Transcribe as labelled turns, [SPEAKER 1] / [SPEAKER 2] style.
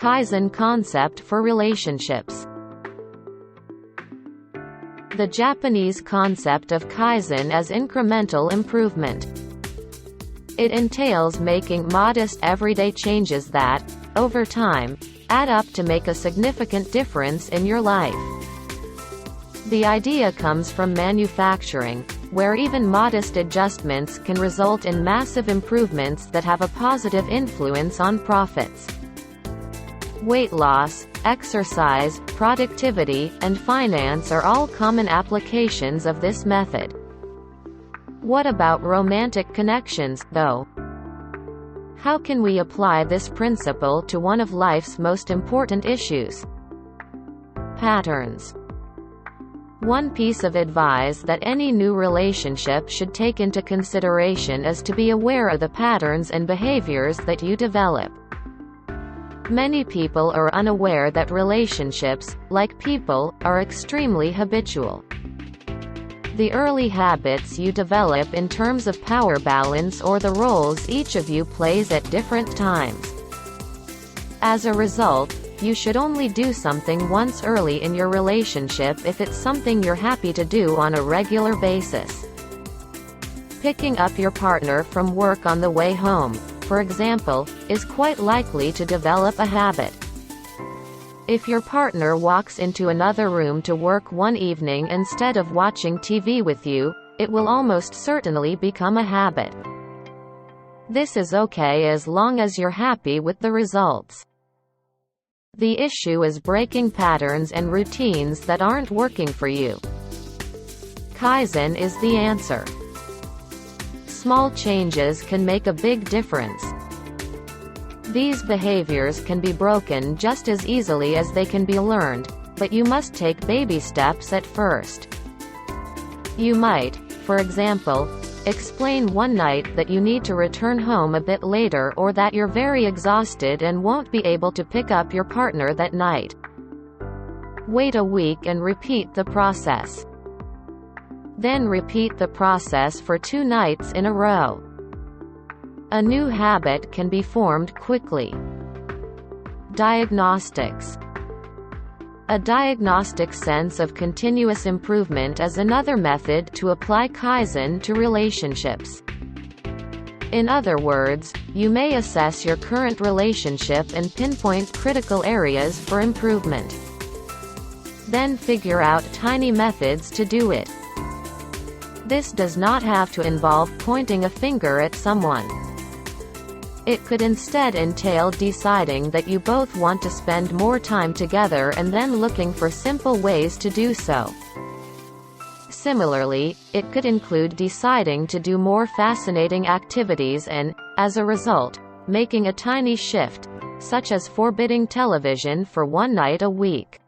[SPEAKER 1] Kaizen concept for relationships. The Japanese concept of Kaizen as incremental improvement. It entails making modest everyday changes that, over time, add up to make a significant difference in your life. The idea comes from manufacturing, where even modest adjustments can result in massive improvements that have a positive influence on profits. Weight loss, exercise, productivity, and finance are all common applications of this method. What about romantic connections, though? How can we apply this principle to one of life's most important issues? Patterns. One piece of advice that any new relationship should take into consideration is to be aware of the patterns and behaviors that you develop. Many people are unaware that relationships, like people, are extremely habitual. The early habits you develop in terms of power balance or the roles each of you plays at different times. As a result, you should only do something once early in your relationship if it's something you're happy to do on a regular basis. Picking up your partner from work on the way home, for example, is quite likely to develop a habit. If your partner walks into another room to work one evening instead of watching TV with you, it will almost certainly become a habit. This is okay as long as you're happy with the results. The issue is breaking patterns and routines that aren't working for you. Kaizen is the answer. Small changes can make a big difference. These behaviors can be broken just as easily as they can be learned, but you must take baby steps at first. You might, for example, explain one night that you need to return home a bit later or that you're very exhausted and won't be able to pick up your partner that night. Wait a week and repeat the process. Then repeat the process for 2 nights in a row. A new habit can be formed quickly. Diagnostics. A diagnostic sense of continuous improvement is another method to apply Kaizen to relationships. In other words, you may assess your current relationship and pinpoint critical areas for improvement. Then figure out tiny methods to do it. This does not have to involve pointing a finger at someone. It could instead entail deciding that you both want to spend more time together and then looking for simple ways to do so. Similarly, it could include deciding to do more fascinating activities and, as a result, making a tiny shift, such as forbidding television for 1 night a week.